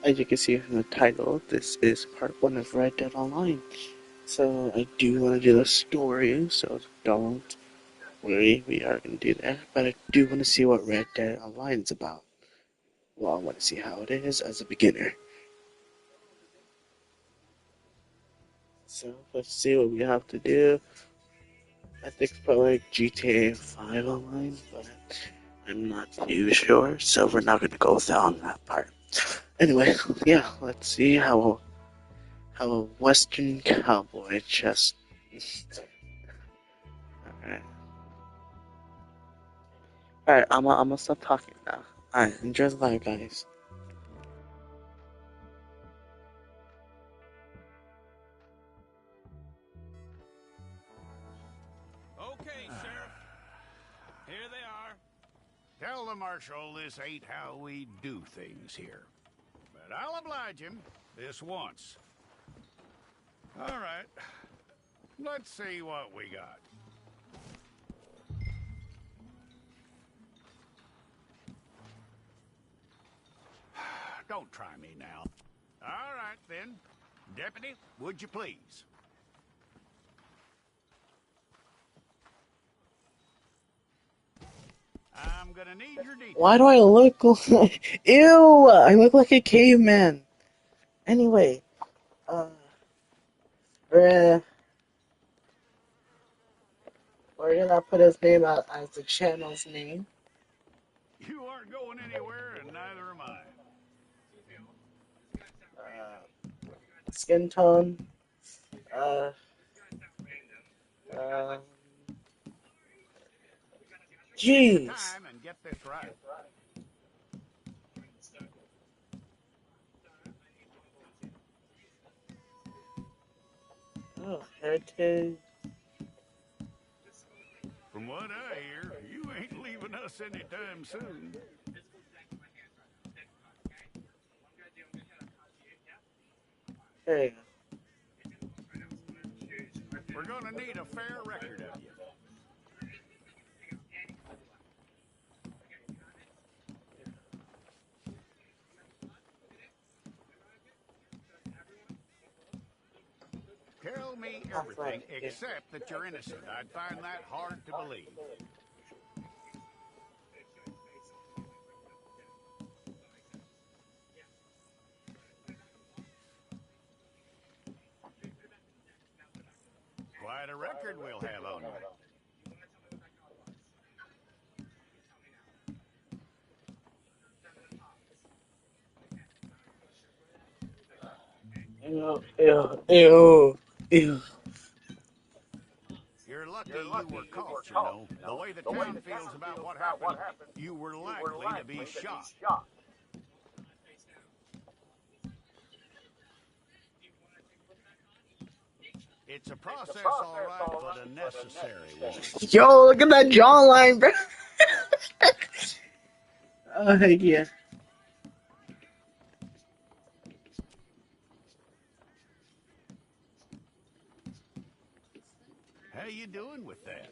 as you can see from the title, this is part 1 of Red Dead Online. So I do want to do the story, so don't worry, we are going to do that. But I do want to see what Red Dead Online is about. Well, I want to see how it is as a beginner. So let's see what we have to do. I think it's probably like GTA 5 Online, but I'm not too sure, so we're not going to go down that part. Anyway, yeah, let's see how a Western cowboy just. Alright. Alright, I'm gonna stop talking now. Alright, enjoy the live, guys. Okay, Sheriff. Here they are. Tell the Marshal this ain't how we do things here. But I'll oblige him this once. All right. Let's see what we got. Don't try me now. All right, then. Deputy, would you please? I'm gonna need your details. Why do I look like. Ew! I look like a caveman! Anyway, we're gonna put his name out as the channel's name. You aren't going anywhere, and neither am I. Skin tone. Uh, uh, Take your Jeez! time and get this right. Oh, heritage. From what I hear, you ain't leaving us anytime soon. There you We're gonna need a fair record of you. Tell me go. everything except that you're innocent. I'd find that hard to believe. Quite a record we'll have on you. Ew, ew, ew, ew. You're lucky you were caught, you know. The way the town feels about what happened, you were likely to be shot. It's a process, all right, but a necessary one. Yo, look at that jawline, bro. Oh, yeah. How you doing with that?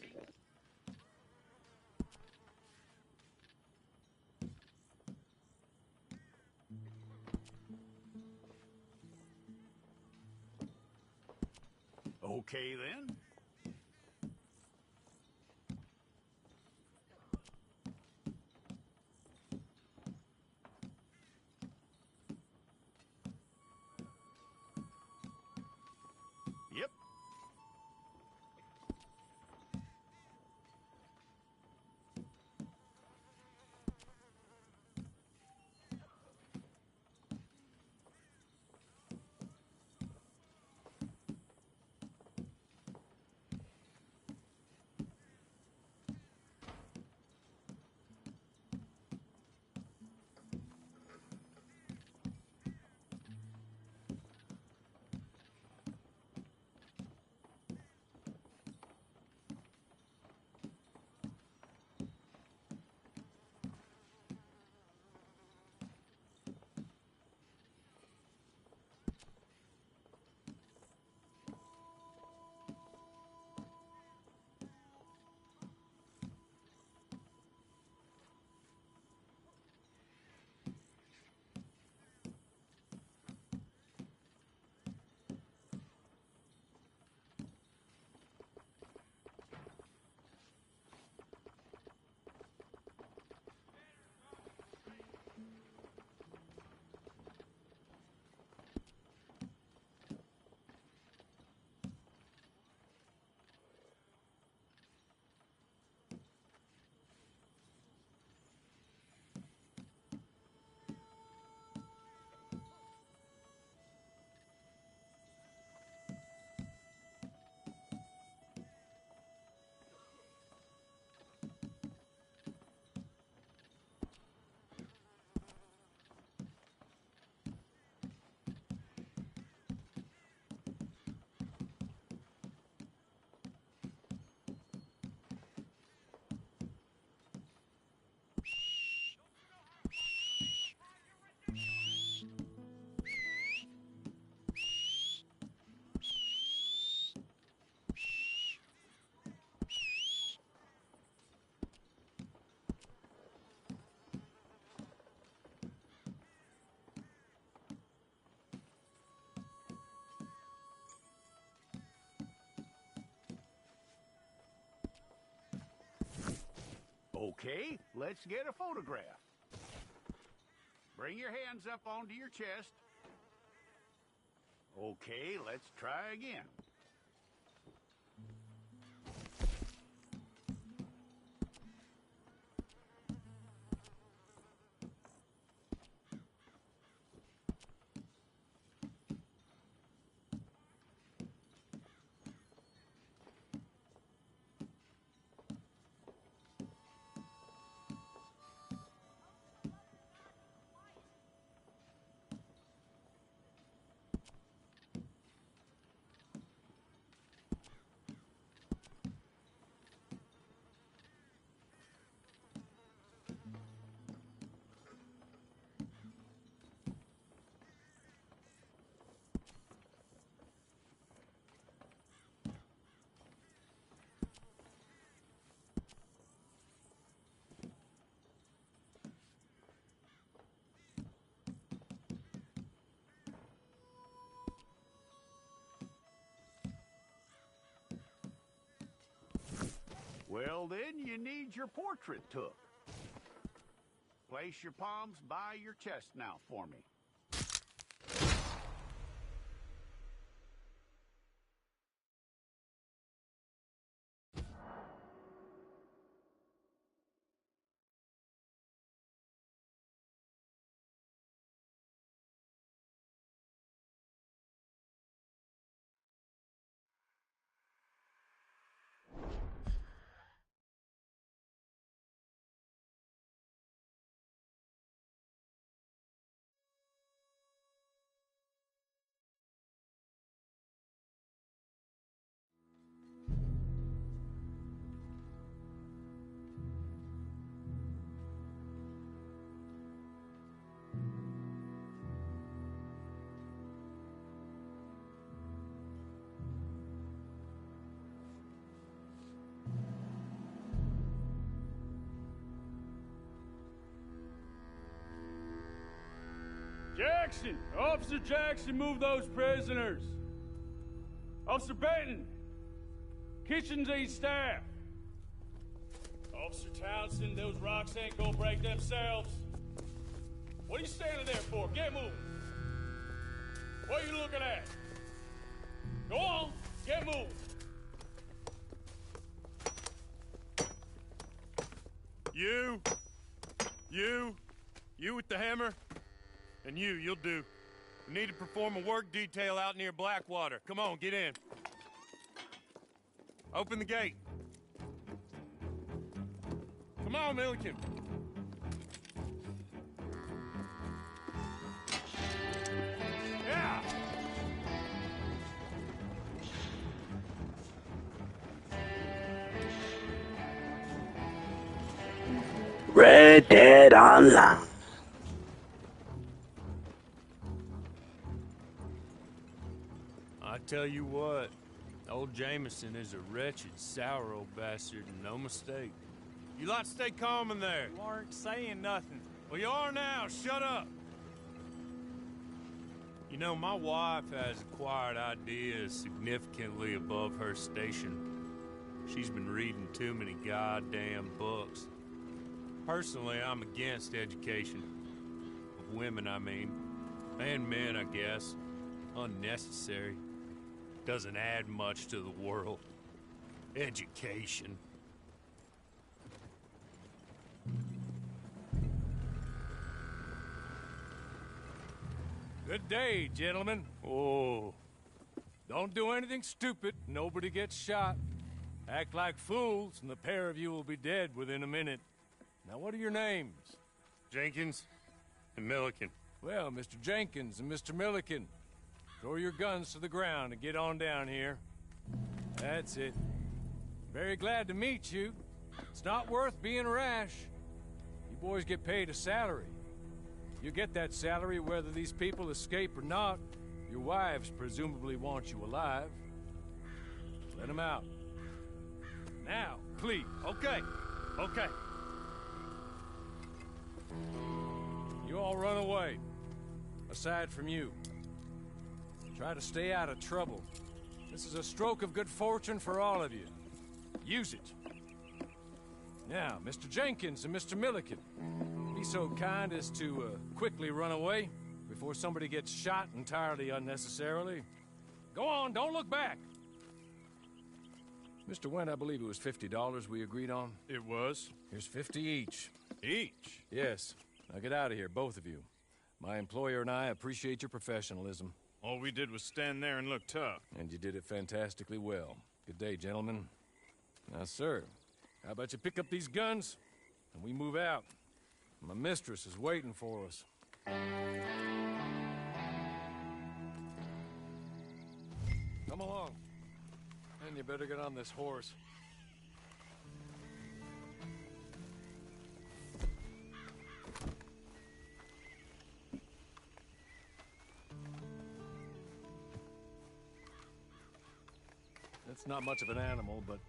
Okay, then. Yep. Okay, let's get a photograph. Bring your hands up onto your chest. Okay, let's try again. Well, then you need your portrait took. Place your palms by your chest now for me. Jackson! Officer Jackson, move those prisoners! Officer Benton! Kitchens aid staff! Officer Townsend, those rocks ain't gonna break themselves. What are you standing there for? Get moving! What are you looking at? Go on, get moving! You with the hammer? And you'll do. We need to perform a work detail out near Blackwater. Come on, get in. Open the gate. Come on, Milliken. Yeah! Red Dead Online. I tell you what, old Jameson is a wretched, sour old bastard, and no mistake. You lot stay calm in there. You aren't saying nothing. Well, you are now. Shut up. You know, my wife has acquired ideas significantly above her station. She's been reading too many goddamn books. Personally, I'm against education. Of women, I mean. And men, I guess. Unnecessary. Doesn't add much to the world. Education. Good day, gentlemen. Oh. Don't do anything stupid. Nobody gets shot. Act like fools, and the pair of you will be dead within a minute. Now, what are your names? Jenkins and Milliken. Well, Mr. Jenkins and Mr. Milliken, throw your guns to the ground and get on down here. That's it. Very glad to meet you. It's not worth being rash. You boys get paid a salary. You get that salary whether these people escape or not. Your wives presumably want you alive. Let them out. Now, please. Okay. Okay. You all run away. Aside from you. Try to stay out of trouble. This is a stroke of good fortune for all of you. Use it. Now, Mr. Jenkins and Mr. Milliken, be so kind as to quickly run away before somebody gets shot entirely unnecessarily. Go on, don't look back. Mr. Wendt, I believe it was $50 we agreed on. It was? Here's 50 each. Each? Yes. Now get out of here, both of you. My employer and I appreciate your professionalism. All we did was stand there and look tough. And you did it fantastically well. Good day, gentlemen. Now, sir, how about you pick up these guns and we move out? My mistress is waiting for us. Come along. And you better get on this horse. It's not much of an animal, but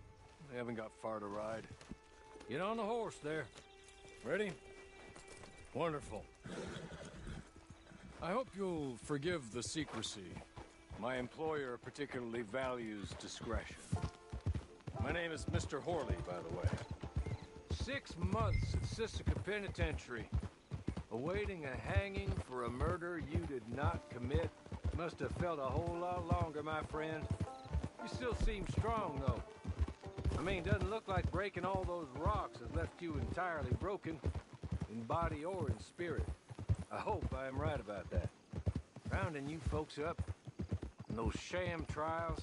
they haven't got far to ride. Get on the horse there. Ready? Wonderful. I hope you'll forgive the secrecy. My employer particularly values discretion. My name is Mr. Horley, by the way. 6 months at Sisika Penitentiary, awaiting a hanging for a murder you did not commit. Must have felt a whole lot longer, my friend. You still seem strong, though. I mean, doesn't look like breaking all those rocks has left you entirely broken, in body or in spirit. I hope I am right about that. Rounding you folks up, and those sham trials,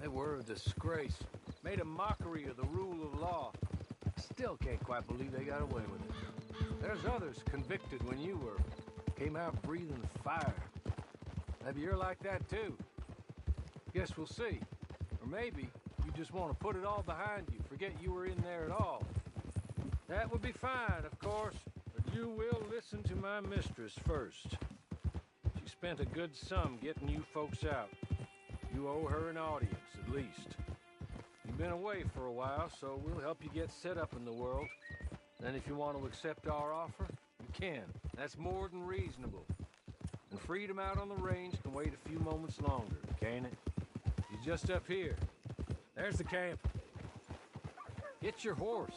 they were a disgrace. Made a mockery of the rule of law. Still can't quite believe they got away with it. There's others convicted when you were. Came out breathing fire. Maybe you're like that, too. Guess we'll see. Or maybe you just want to put it all behind you, forget you were in there at all. That would be fine, of course, but you will listen to my mistress first. She spent a good sum getting you folks out. You owe her an audience, at least. You've been away for a while, so we'll help you get set up in the world. Then if you want to accept our offer, you can. That's more than reasonable. And freedom out on the range can wait a few moments longer, can't it? He's just up here. There's the camp. Get your horse.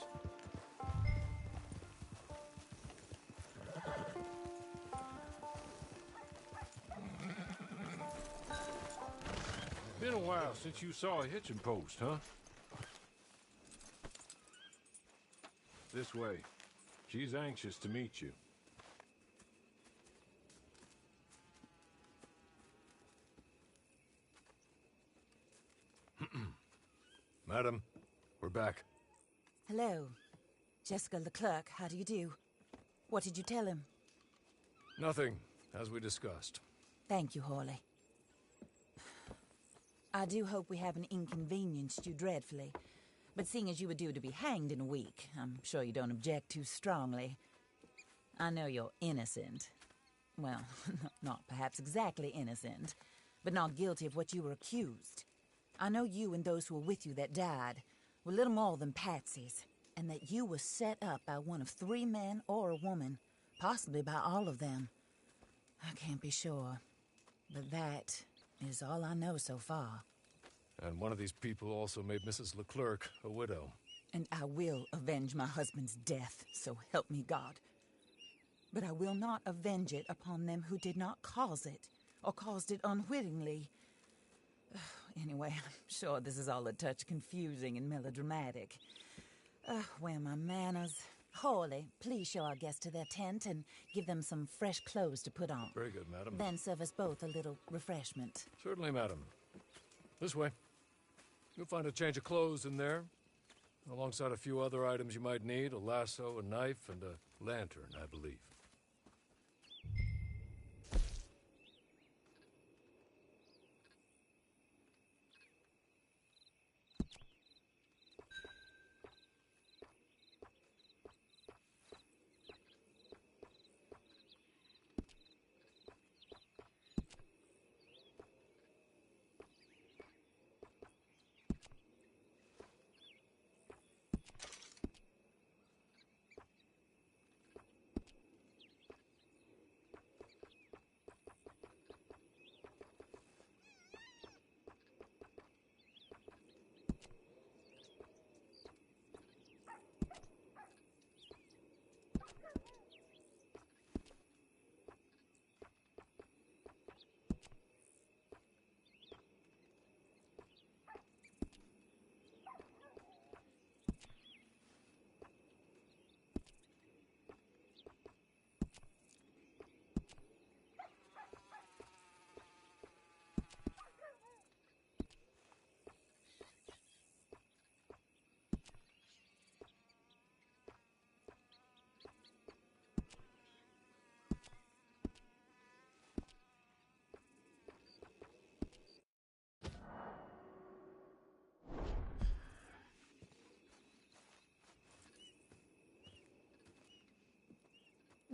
Been a while since you saw a hitching post, huh? This way. She's anxious to meet you. Madam, we're back. Hello. Jessica Leclerc, how do you do? What did you tell him? Nothing, as we discussed. Thank you, Horley. I do hope we haven't inconvenienced you dreadfully. But seeing as you were due to be hanged in a week, I'm sure you don't object too strongly. I know you're innocent. Well, not perhaps exactly innocent, but not guilty of what you were accused. I know you and those who were with you that died were little more than patsies, and that you were set up by one of 3 men or a woman, possibly by all of them. I can't be sure, but that is all I know so far. And one of these people also made Mrs. Leclerc a widow. And I will avenge my husband's death, so help me God. But I will not avenge it upon them who did not cause it, or caused it unwittingly. Anyway, I'm sure this is all a touch confusing and melodramatic. Where are my manners? Horley, please show our guests to their tent and give them some fresh clothes to put on. Very good, madam. Then serve us both a little refreshment. Certainly, madam. This way. You'll find a change of clothes in there, alongside a few other items you might need, a lasso, a knife, and a lantern, I believe.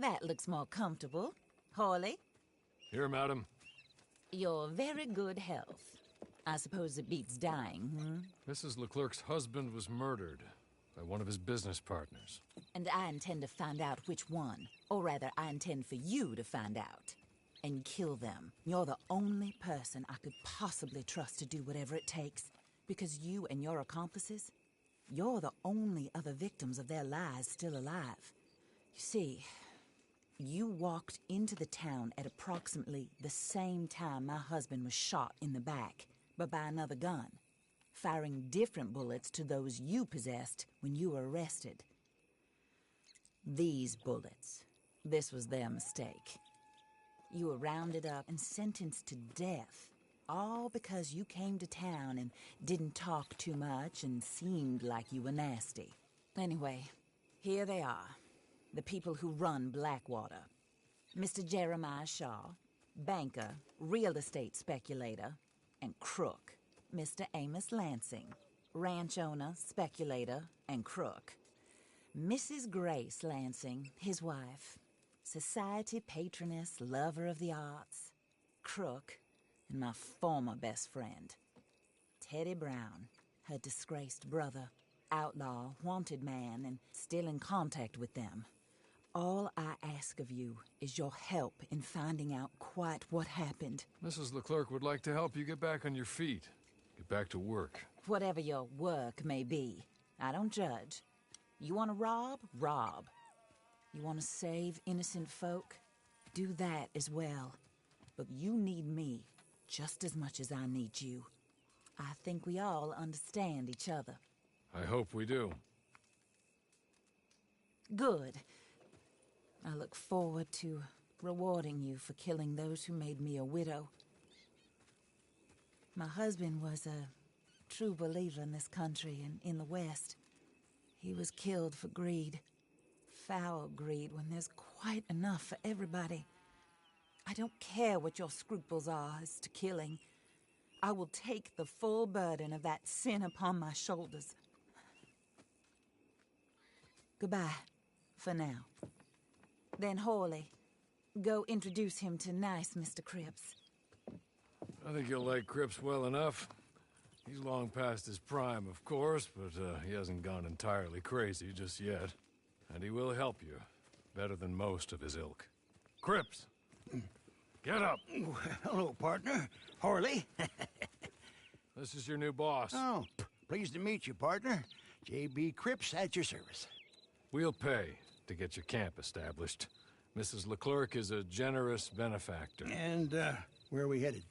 That looks more comfortable. Hawley, Here, madam. your very good health. I suppose it beats dying, Mrs. Leclerc's husband was murdered by one of his business partners. And I intend to find out which one. Or rather, I intend for you to find out. And kill them. You're the only person I could possibly trust to do whatever it takes. Because you and your accomplices, you're the only other victims of their lies still alive. You see, you walked into the town at approximately the same time my husband was shot in the back, but by another gun, firing different bullets to those you possessed when you were arrested. These bullets, this was their mistake. You were rounded up and sentenced to death, all because you came to town and didn't talk too much and seemed like you were nasty. Anyway, here they are, the people who run Blackwater. Mr. Jeremiah Shaw, banker, real estate speculator, and crook. Mr. Amos Lansing, ranch owner, speculator, and crook. Mrs. Grace Lansing, his wife, society patroness, lover of the arts, crook, and my former best friend, Teddy Brown, her disgraced brother, outlaw, wanted man, and still in contact with them. All I ask of you is your help in finding out quite what happened. Mrs. Leclerc would like to help you get back on your feet. Get back to work. Whatever your work may be, I don't judge. You want to rob? Rob. You want to save innocent folk? Do that as well. But you need me just as much as I need you. I think we all understand each other. I hope we do. Good. I look forward to rewarding you for killing those who made me a widow. My husband was a true believer in this country and in the West. He was killed for greed. Foul greed when there's quite enough for everybody. I don't care what your scruples are as to killing. I will take the full burden of that sin upon my shoulders. Goodbye, for now. Then Hawley, go introduce him to nice Mr. Cripps. I think you'll like Cripps well enough. He's long past his prime, of course, but he hasn't gone entirely crazy just yet. And he will help you, better than most of his ilk. Cripps! Get up! Hello, partner. Harley. This is your new boss. Oh, pleased to meet you, partner. J.B. Cripps at your service. We'll pay to get your camp established. Mrs. Leclerc is a generous benefactor. And, where are we headed?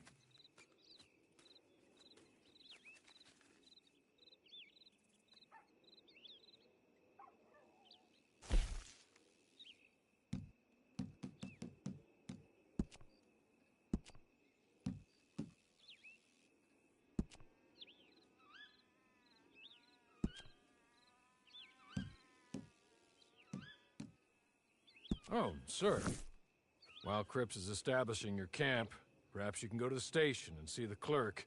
Oh, sir. While Cripps is establishing your camp, perhaps you can go to the station and see the clerk,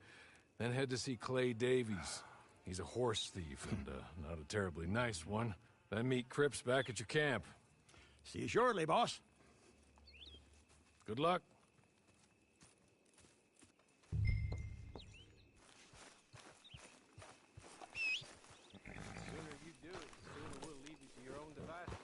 then head to see Clay Davies. He's a horse thief and not a terribly nice one. Then meet Cripps back at your camp. See you shortly, boss. Good luck. The sooner you do it, the sooner we'll leave you to your own devices.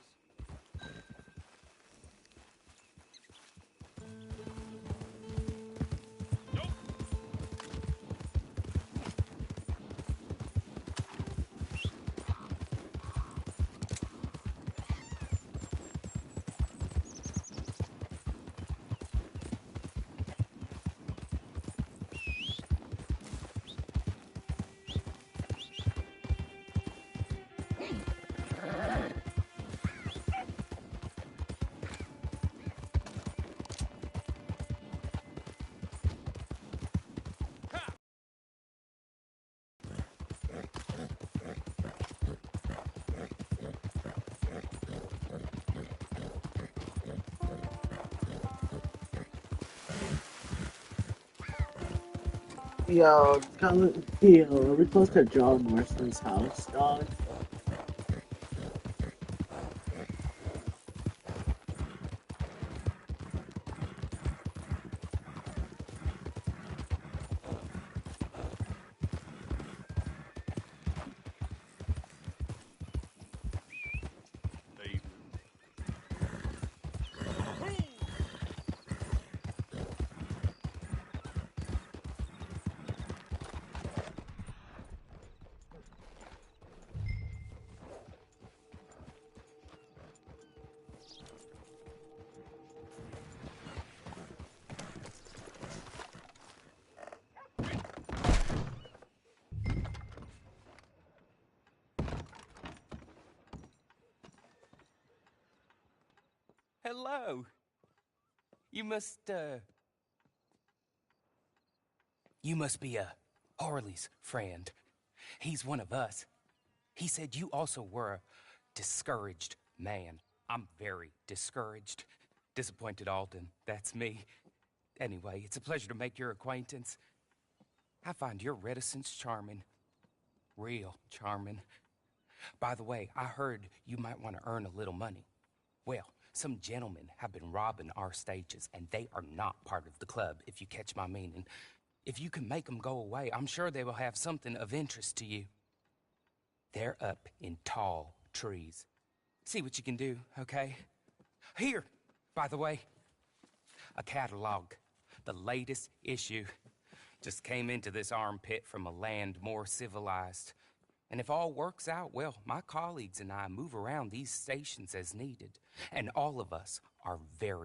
Yo, are we close to John Marston's house, dog? Hello. You must be Harley's friend. He's one of us. He said you also were a discouraged man. I'm very discouraged. Disappointed Alden, that's me. Anyway, it's a pleasure to make your acquaintance. I find your reticence charming. Real charming. By the way, I heard you might want to earn a little money. Well, some gentlemen have been robbing our stages, and they are not part of the club, if you catch my meaning. If you can make them go away, I'm sure they will have something of interest to you. They're up in tall trees. See what you can do, okay? Here, by the way, a catalog. The latest issue. Just came into this armpit from a land more civilized. And if all works out, well, my colleagues and I move around these stations as needed. And all of us are very